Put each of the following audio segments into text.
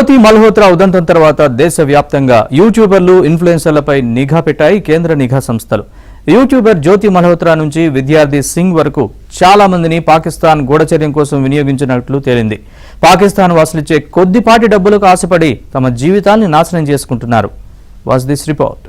జ్యోతి మల్హోత్రా ఉదంతం తర్వాత దేశవ్యాప్తంగా యూట్యూబర్లు ఇన్ఫ్లుయెన్సర్లపై నిఘా పెట్టాయి కేంద్ర నిఘా సంస్థలు. యూట్యూబర్ జ్యోతి మల్హోత్రా నుంచి విద్యార్థి సింగ్ వరకు చాలా మందిని పాకిస్తాన్ గూఢచర్యం కోసం వినియోగించినట్లు తేలింది. పాకిస్తాన్ వసూలిచ్చే కొద్దిపాటి డబ్బులకు ఆశపడి తమ జీవితాల్ని నాశనం చేసుకుంటున్నారు. Was this report.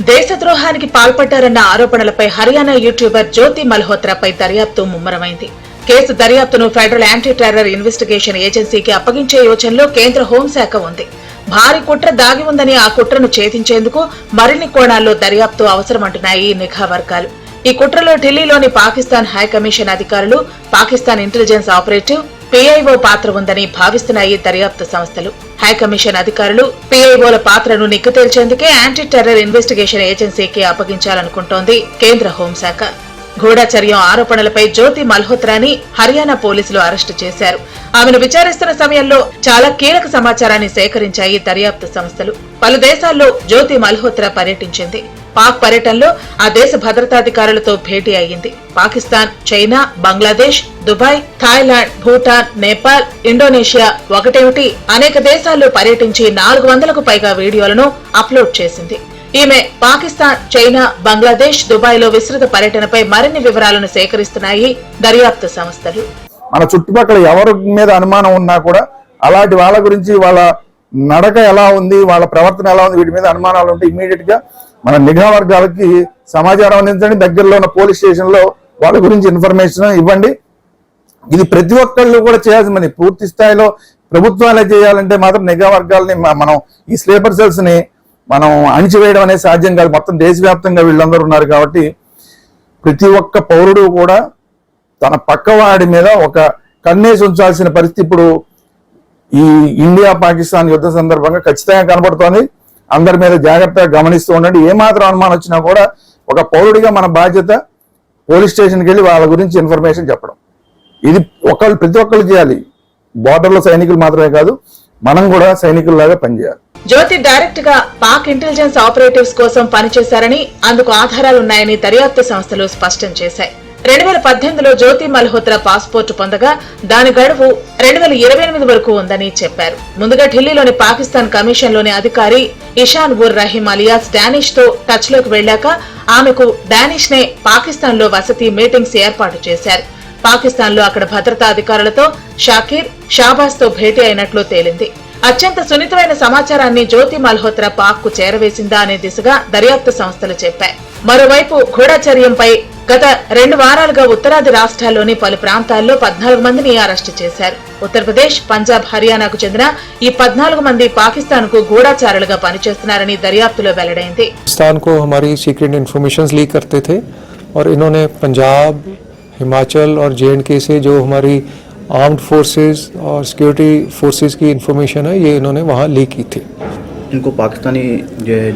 దేశద్రోహానికి పాల్పడ్డారన్న ఆరోపణలపై హర్యానా యూట్యూబర్ జ్యోతి మల్హోత్రాపై దర్యాప్తు ముమ్మరమైంది. కేసు దర్యాప్తును ఫెడరల్ యాంటీ టెర్రర్ ఇన్వెస్టిగేషన్ ఏజెన్సీకి అప్పగించే యోచనలో కేంద్ర హోంశాఖ ఉంది. భారీ కుట్ర దాగి ఉందని ఆ కుట్రను ఛేదించేందుకు మరిన్ని కోణాల్లో దర్యాప్తు అవసరమంటున్నాయి నిఘా వర్గాలు. ఈ కుట్రలో ఢిల్లీలోని పాకిస్తాన్ హైకమిషన్ అధికారులు, పాకిస్తాన్ ఇంటెలిజెన్స్ ఆపరేటివ్, పీఐఓ పాత్ర ఉందని భావిస్తున్నాయి దర్యాప్తు సంస్థలు. హైకమిషన్ అధికారులు, పీఐఓల పాత్రను నిగ్గు తేల్చేందుకే యాంటీ టెర్రర్ ఇన్వెస్టిగేషన్ ఏజెన్సీకి అప్పగించాలనుకుంటోంది కేంద్ర హోంశాఖ. గూఢచర్యం ఆరోపణలపై జ్యోతి మల్హోత్రాని హర్యానా పోలీసులు అరెస్టు చేశారు. ఆమెను విచారిస్తున్న సమయంలో చాలా కీలక సమాచారాన్ని సేకరించాయి దర్యాప్తు సంస్థలు. పలు దేశాల్లో జ్యోతి మల్హోత్రా పర్యటించింది. పాక్ పర్యటనలో ఆ దేశ భద్రతాధికారులతో భేటీ అయ్యింది. Pakistan, China, Bangladesh, Dubai, Thailand, Bhutan, Nepal, Indonesia ఒకటేమిటి అనేక దేశాల్లో పర్యటించి 400కు పైగా వీడియోలను అప్లోడ్ చేసింది. ఈమె పాకిస్తాన్, చైనా, బంగ్లాదేశ్, దుబాయ్ లో విస్తృత పర్యటనపై మరిన్ని వివరాలను సేకరిస్తున్నాయి దర్యాప్తు సంస్థలు. మన చుట్టుపక్కల ఎవరి మీద అనుమానం ఉన్నా కూడా అలాంటి వాళ్ళ గురించి, వాళ్ళ నడక ఎలా ఉంది, వాళ్ళ ప్రవర్తన ఎలా ఉంది, వీటి మీద అనుమానాలు ఉంటే ఇమీడియట్ గా మన నిఘా వర్గాలకి సమాచారం అందించండి. దగ్గరలో ఉన్న పోలీస్ స్టేషన్ లో వాళ్ళ గురించి ఇన్ఫర్మేషన్ ఇవ్వండి. ఇది ప్రతి ఒక్కళ్ళు కూడా చేయాల్సింది. పూర్తి స్థాయిలో ప్రభుత్వాలే చేయాలంటే మాత్రం నిఘా వర్గాలని మనం ఈ స్లీపర్ సెల్స్ ని మనం అణిచివేయడం అనేది సాధ్యం కాదు. మొత్తం దేశవ్యాప్తంగా వీళ్ళందరూ ఉన్నారు కాబట్టి ప్రతి ఒక్క పౌరుడు కూడా తన పక్కవాడి మీద ఒక కన్నేసి ఉంచాల్సిన పరిస్థితి ఇప్పుడు ఈ ఇండియా పాకిస్తాన్ యుద్ధ సందర్భంగా ఖచ్చితంగా కనబడుతోంది. అందరి మీద జాగ్రత్తగా గమనిస్తూ ఉండండి. ఏమాత్రం అనుమానం వచ్చినా కూడా ఒక పౌరుడిగా మన బాధ్యత పోలీస్ స్టేషన్కి వెళ్ళి వాళ్ళ గురించి ఇన్ఫర్మేషన్ చెప్పడం. ఇది ప్రతి ఒక్కళ్ళు చేయాలి. బోర్డర్లో సైనికులు మాత్రమే కాదు, మనం కూడా సైనికుల్లాగా పనిచేయాలి. జ్యోతి డైరెక్ట్ గా పాక్ ఇంటెలిజెన్స్ ఆపరేటివ్స్ కోసం పనిచేశారని, అందుకు ఆధారాలున్నాయని దర్యాప్తు సంస్థలు స్పష్టం చేశాయి. 2018లో జ్యోతి మల్హోత్రా పాస్పోర్టు పొందగా దాని గడువు 2028 వరకు ఉందని చెప్పారు. ముందుగా ఢిల్లీలోని పాకిస్తాన్ కమిషన్ లోని అధికారి ఇషాన్ ఉర్ రహీం అలియాస్ డానిష్ తో టచ్ లోకి వెళ్లాక ఆమెకు డానిష్ నే పాకిస్తాన్ లో వసతి మీటింగ్స్ ఏర్పాటు చేశారు. పాకిస్తాన్ లో అక్కడ భద్రతా అధికారులతో షాకీర్, షాబాజ్ తో భేటీ అయినట్లు తేలింది. అత్యంత సున్నితమైన సమాచారాన్ని జ్యోతి మల్హోత్రా పాక్ కు చేరవేసిందా అనే దిశగా దర్యాప్తు సంస్థలు చెప్పాయి. మరోవైపు గూఢచర్యంపై గత 2 వారాలుగా ఉత్తరాది రాష్ట్రాల్లోని పలు ప్రాంతాల్లో 14 మందిని అరెస్టు చేశారు. ఉత్తరప్రదేశ్, పంజాబ్, హర్యానాకు చెందిన ఈ 14 మంది పాకిస్తాన్ కు గూఢచారులుగా పనిచేస్తున్నారని దర్యాప్తులో వెల్లడైంది. पाकिस्तान को हमारी सीक्रेट इन्फॉर्मेशन लीक करते थे और इन्होंने पंजाब, हिमाचल और जे&के से जो हमारी आर्म्ड फोर्सेस और सिक्योरिटी फोर्सेस की इंफॉर्मेशन है, ये इन्होंने वहाँ लीक की थी. इनको पाकिस्तानी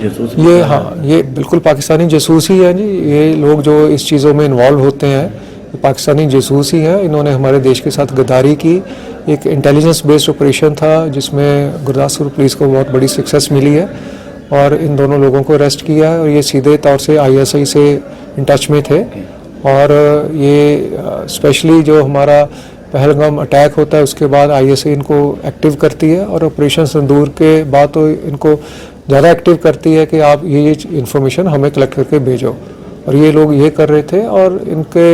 जासूस, ये हाँ, ये बिल्कुल पाकिस्तानी जासूस ही है जी. ये लोग जो इस चीज़ों में इन्वॉल्व होते हैं पाकिस्तानी जासूस ही हैं. इन्होंने हमारे देश के साथ गद्दारी की. एक इंटेलिजेंस बेस्ड ऑपरेशन था जिसमें गुरदासपुर पुलिस को बहुत बड़ी सक्सेस मिली है और इन दोनों लोगों को अरेस्ट किया है. और ये सीधे तौर से ISI से इन टच में थे. और ये स्पेशली जो हमारा पहलगाम अटैक होता है उसके बाद ISI इनको एक्टिव करती है और ऑपरेशन सिंदूर के बाद तो इनको ज़्यादा एक्टिव करती है कि आप ये इन्फॉर्मेशन हमें कलेक्ट करके भेजो. और ये लोग ये कर रहे थे और इनके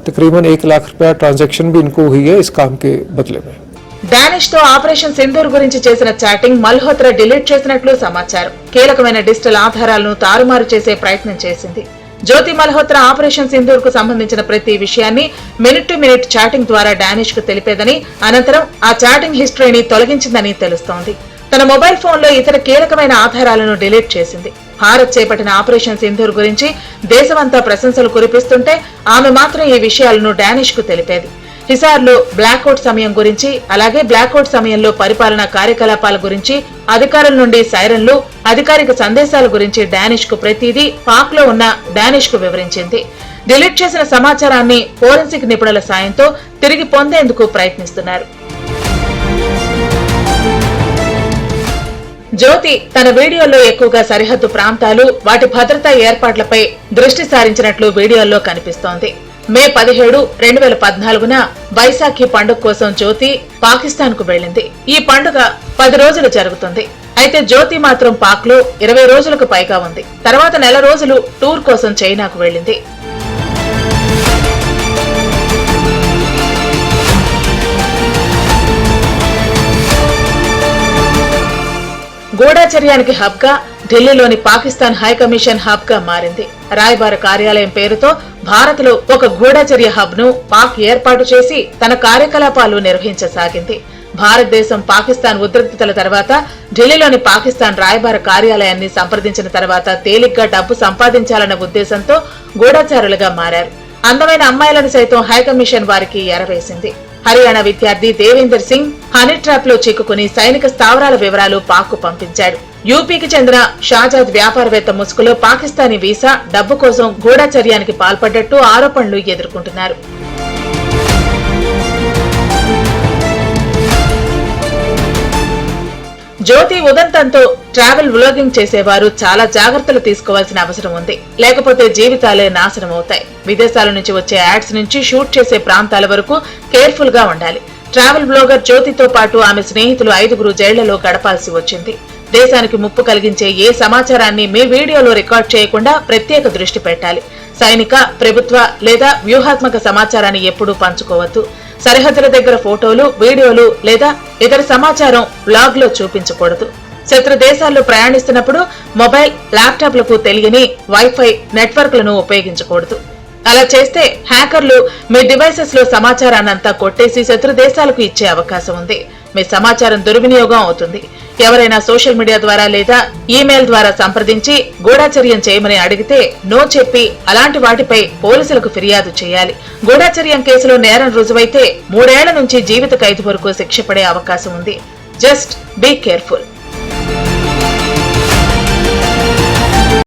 तकरीबन 1 लाख रुपया ट्रांजैक्शन भी इनको हुई है इस काम के बदले में. డానిష్ తో ఆపరేషన్ సింధూర్ గురించి చేసిన చాటింగ్ మల్హోత్రా డిలీట్ చేసినట్లు సమాచారం. కీలకమైన డిజిటల్ ఆధారాలను తారుమారు చేసే ప్రయత్నం చేసింది. జ్యోతి మల్హోత్రా ఆపరేషన్ సింధూర్ కు సంబంధించిన ప్రతి విషయాన్ని మినిట్ టు మినిట్ చాటింగ్ ద్వారా డానిష్ కు తెలిపేదని, అనంతరం ఆ చాటింగ్ హిస్టరీని తొలగించిందని తెలుస్తోంది. తన మొబైల్ ఫోన్ లో ఇతర కీలకమైన ఆధారాలను డిలీట్ చేసింది. భారత్ చేపట్టిన ఆపరేషన్ సింధూర్ గురించి దేశమంతా ప్రశంసలు కురిపిస్తుంటే ఆమె మాత్రం ఈ విషయాలను డానిష్ కు తెలిపేది. హిసార్లో బ్లాక్అవుట్ సమయం గురించి, అలాగే బ్లాక్అవుట్ సమయంలో పరిపాలనా కార్యకలాపాల గురించి, అధికారుల నుండి సైరన్లు, అధికారిక సందేశాల గురించి డానిష్ కు ప్రతిదీ పాక్ లో ఉన్న డానిష్ కు వివరించింది. డిలీట్ చేసిన సమాచారాన్ని ఫోరెన్సిక్ నిపుణుల సాయంతో తిరిగి పొందేందుకు ప్రయత్నిస్తున్నారు. జ్యోతి తన వీడియోల్లో ఎక్కువగా సరిహద్దు ప్రాంతాలు, వాటి భద్రతా ఏర్పాట్లపై దృష్టి సారించినట్లు వీడియోల్లో కనిపిస్తోంది. మే 17, 2014న వైశాఖి పండుగ కోసం జ్యోతి పాకిస్తాన్ కు వెళ్లింది. ఈ పండుగ 10 రోజులు జరుగుతుంది. అయితే జ్యోతి మాత్రం పాక్ లో 20 రోజులకు పైగా ఉంది. తర్వాత నెల రోజులు టూర్ కోసం చైనాకు వెళ్లింది. గూఢచర్యానికి హబ్ గా ఢిల్లీలోని పాకిస్తాన్ హైకమిషన్ హబ్ గా మారింది. రాయబార కార్యాలయం పేరుతో భారత్ లో ఒక గూఢచర్య హబ్ ను పాక్ ఏర్పాటు చేసి తన కార్యకలాపాలు నిర్వహించసాగింది. భారతదేశం పాకిస్తాన్ ఉద్రిక్తతల తర్వాత ఢిల్లీలోని పాకిస్తాన్ రాయబార కార్యాలయాన్ని సంప్రదించిన తర్వాత తేలిగ్గా డబ్బు సంపాదించాలన్న ఉద్దేశంతో గూఢచారులుగా మారారు. అందమైన అమ్మాయిలను సైతం హైకమిషన్ వారికి ఎరవేసింది. హర్యానా విద్యార్థి దేవేందర్ సింగ్ హనీ ట్రాప్ లో చిక్కుకుని సైనిక స్థావరాల వివరాలు పాక్ పంపించాడు. యూపీకి చెందిన షాజాద్ వ్యాపారవేత్త ముసుగులో పాకిస్తానీ వీసా, డబ్బు కోసం గూఢచర్యానికి పాల్పడ్డట్టు ఆరోపణలు ఎదుర్కొంటున్నారు. జ్యోతి ఉదంతంతో ట్రావెల్ వ్లాగింగ్ చేసేవారు చాలా జాగ్రత్తలు తీసుకోవాల్సిన అవసరం ఉంది. లేకపోతే జీవితాలే నాశనం అవుతాయి. విదేశాల నుంచి వచ్చే యాడ్స్ నుంచి షూట్ చేసే ప్రాంతాల వరకు కేర్ఫుల్ గా ఉండాలి. ట్రావెల్ బ్లాగర్ జ్యోతితో పాటు ఆమె స్నేహితులు 5గురు జైళ్లలో గడపాల్సి వచ్చింది. దేశానికి ముప్పు కలిగించే ఏ సమాచారాన్ని మీ వీడియోలో రికార్డ్ చేయకుండా ప్రత్యేక దృష్టి పెట్టాలి. సైనిక, ప్రభుత్వ లేదా వ్యూహాత్మక సమాచారాన్ని ఎప్పుడూ పంచుకోవద్దు. సరిహద్దుల దగ్గర ఫోటోలు, వీడియోలు లేదా ఇతర సమాచారం బ్లాగ్ లో చూపించకూడదు. శత్రు దేశాల్లో ప్రయాణిస్తున్నప్పుడు మొబైల్, ల్యాప్టాప్లకు తెలియని వైఫై నెట్వర్క్లను ఉపయోగించకూడదు. అలా చేస్తే హ్యాకర్లు మీ డివైసెస్ లో సమాచారాన్నంతా కొట్టేసి శత్రు దేశాలకు ఇచ్చే అవకాశం ఉంది. మీ సమాచారం దుర్వినియోగం అవుతుంది. ఎవరైనా సోషల్ మీడియా ద్వారా లేదా ఈమెయిల్ ద్వారా సంప్రదించి గూఢచర్యం చేయమని అడిగితే నో చెప్పి అలాంటి వాటిపై పోలీసులకు ఫిర్యాదు చేయాలి. గూఢచర్యం కేసులో నేరం రుజువైతే 3 ఏళ్ల నుంచి జీవిత ఖైదు వరకు శిక్ష పడే అవకాశం ఉంది. Just be careful.